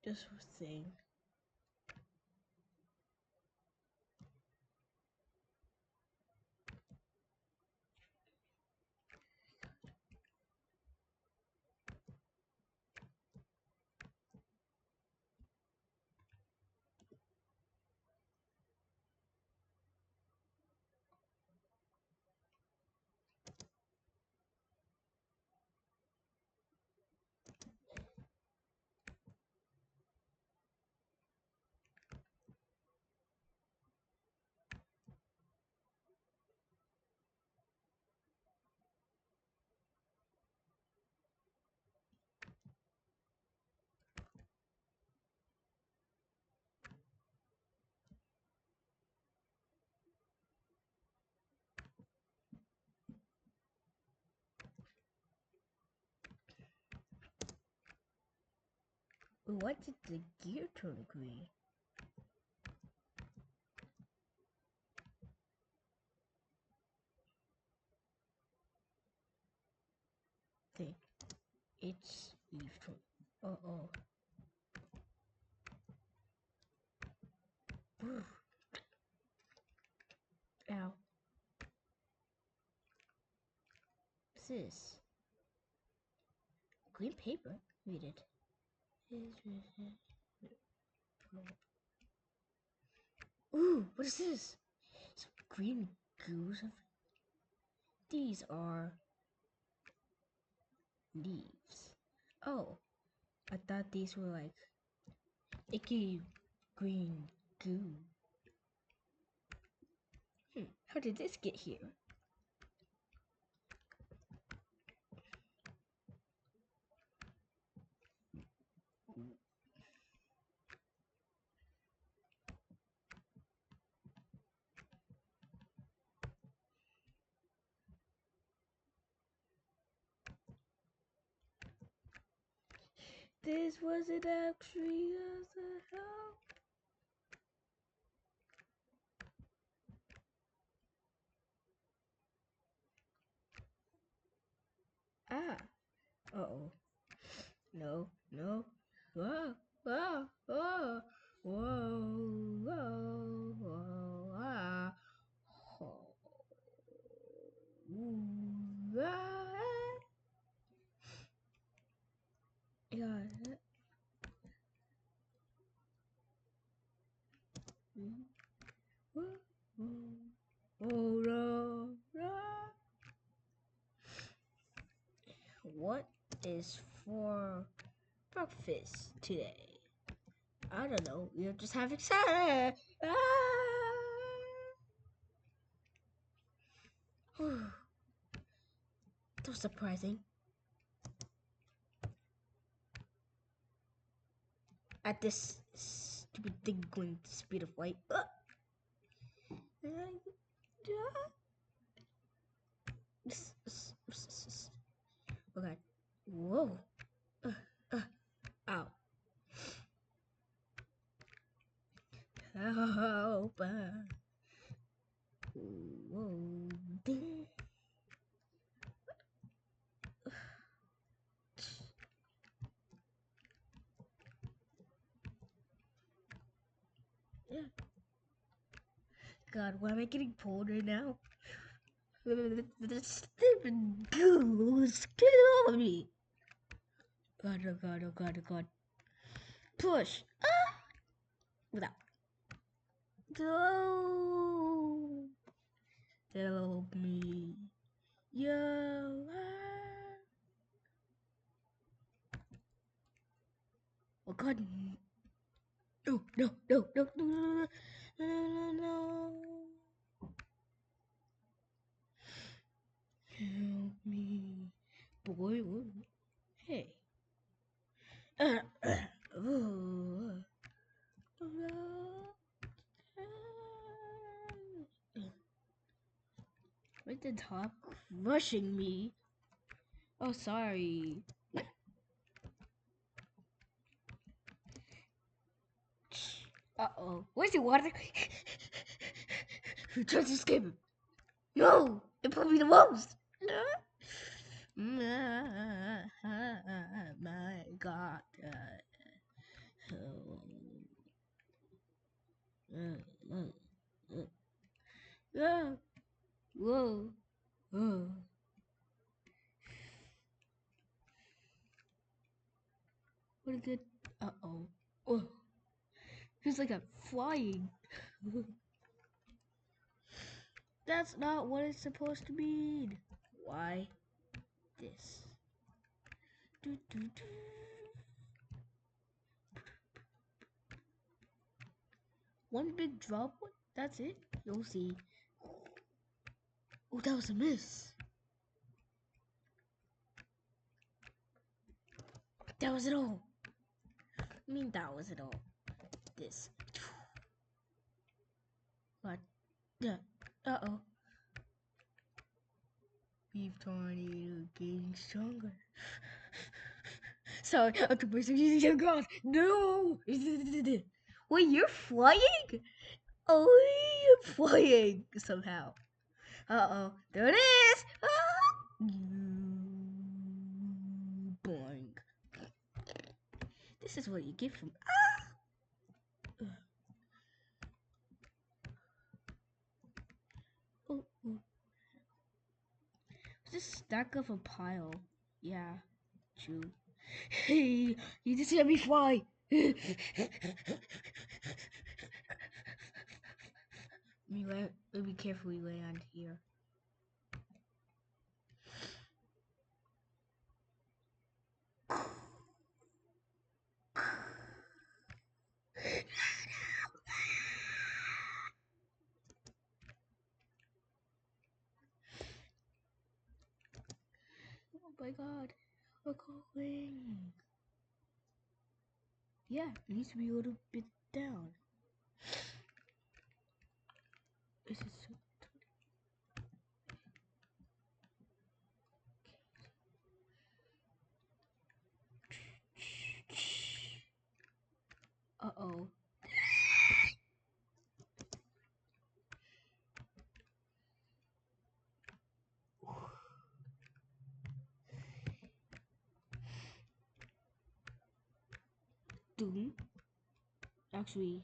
this thing. What did the gear turn green? Think it's electron. Uh-oh. Ow. What's this? Green paper? Read it. Ooh, what is this? Some green goo. These are leaves. Oh, I thought these were like icky green goo. How did this get here? This wasn't actually the help. Ah. Uh-oh. No, no. Whoa, whoa, whoa, whoa, whoa, whoa, ah. Oh. Ooh, ah. Yeah. Oh, no, no. What is for breakfast today? I don't know. We're just having salad. Ah! That was surprising. At this stupid thing going at the speed of light. Okay. Whoa. Ow. Help. Whoa. Ding. Yeah. God, why am I getting pulled right now? The stupid goo is killing me. God, oh God, oh God, oh God. Push. Ah! Without. No. Help me. Yo. Oh God. No, no, no, no, no, no, no, no, no. Help me. Boy, hey. Oh. With the top rushing me. Oh, sorry. Uh-oh. Where's the water? Who tried to escape him? No! It put me the most! My God. What a good. Uh-oh. Oh. Feels like I'm flying. That's not what it's supposed to mean. Why this? Do, do, do. One big drop? That's it? You'll see. Oh, that was a miss. That was it all. I mean, that was it all. This. What? Yeah. Uh-oh. Beef tornado getting stronger. Sorry, I'm too busy using your god. No! Wait, you're flying? Oh, you're flying somehow. Uh-oh. There it is! Ah! Boing. This is what you get from... Ah! Oh, oh. Just stack of a pile. Yeah, true. Hey, you just let me fly. Be careful we land here. Oh my god, we're going. Yeah, it needs to be a little bit down. This is so... Uh-oh. Doom. Actually...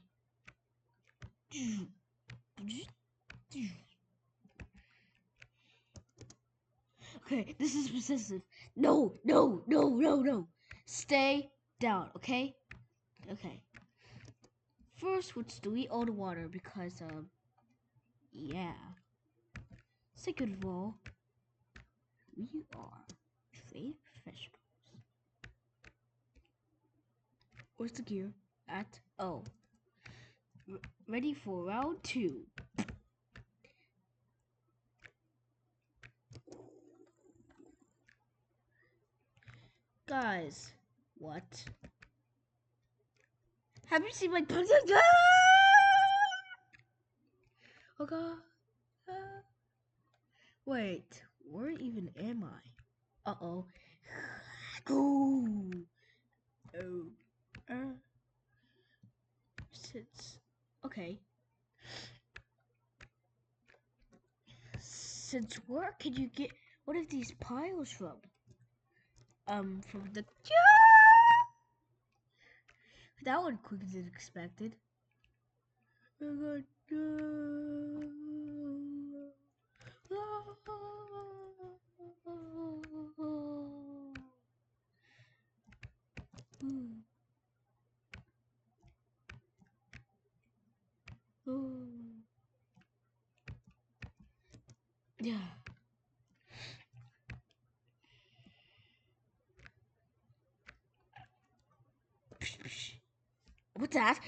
Okay, this is possessive. No, no, no, no, no. Stay down, okay? Okay. First, let's delete all the water because, yeah. Second of all, we are trained professionals. Where's the gear? At O. Ready for round 2. Guys, what? Have you seen my Oh god. Wait, where even am I? Uh-oh. Go. Oh. Since okay. Since where could you get one of these piles from? From the that one quicker than expected. Oh yeah. What's that?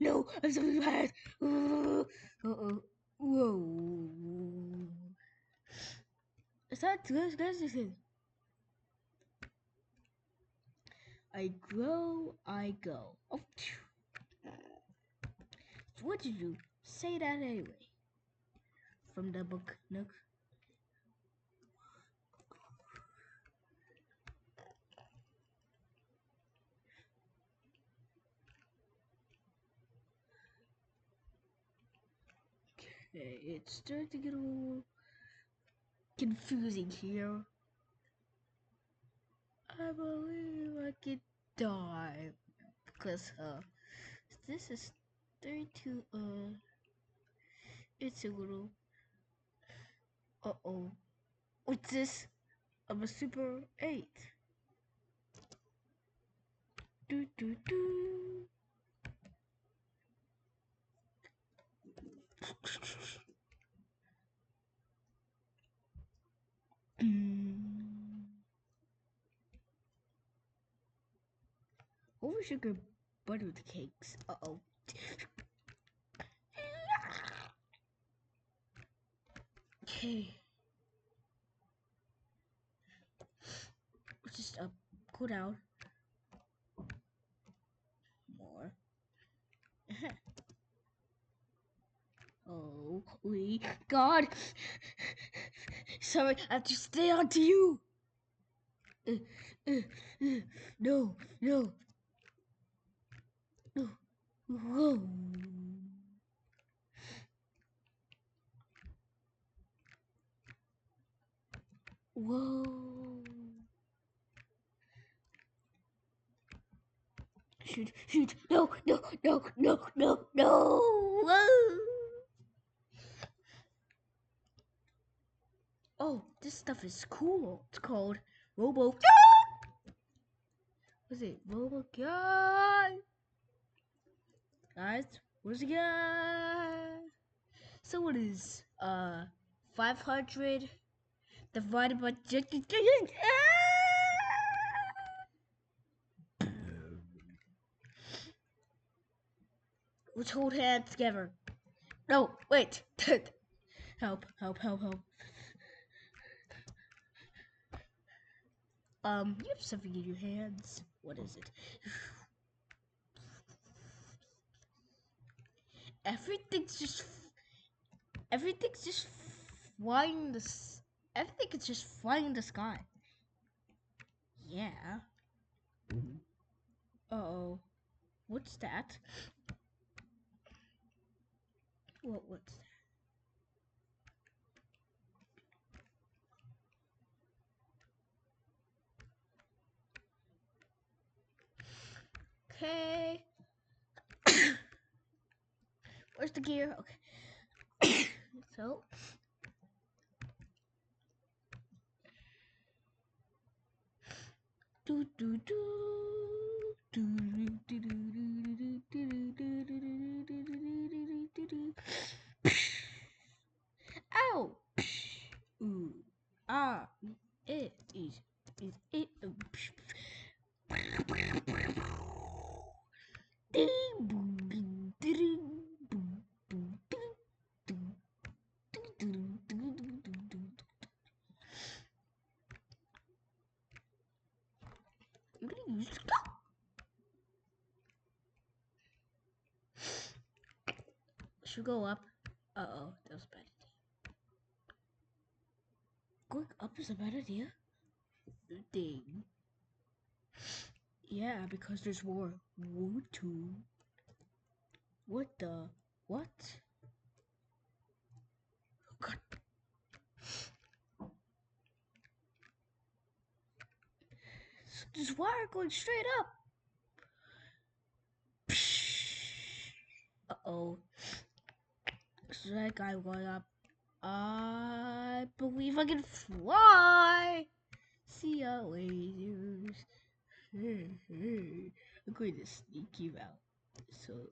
No, I'm so bad. Uh-oh. Whoa. Is that good? I grow, I go. Oh, so what did you say that anyway? From the book, Nook. Okay, it's starting to get a little confusing here. I believe I could die because this is 32 it's a little uh-oh. What's this? of a Super 8. Do do do. Over sugar buttered cakes. Uh-oh. Okay. Let's just go down more. Holy God! Sorry, I have to stay on to you. No, no, no. Whoa. Whoa. Shoot, shoot. No, no, no, no, no, no. Whoa. Oh, this stuff is cool. It's called Robo. What's it? Robo guy. Guys, where's the guy? So what is 500 divided by let's hold hands together. No, wait. Help, help, help, help. You have something in your hands. What is it? Everything's just flying this. Everything is just flying in the sky. Yeah. Uh-oh. What's that? What's that? Okay. Where's the gear? Okay. So. Do do do. Ow! Ooh. Ah. It is. It. I'm gonna use. Should go up. Uh-oh, that was a bad idea. Going up is a bad idea? Dang. Yeah, because there's more water. What the? What? Oh, God. There's wire going straight up. Uh-oh. Looks like I'm going up. I believe I can fly. See ya later. I'm going to sneak you out. So,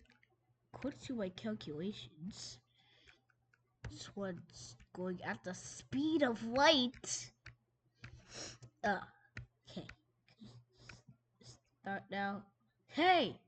according to my calculations, this one's going at the speed of light. Okay. Start now. Hey!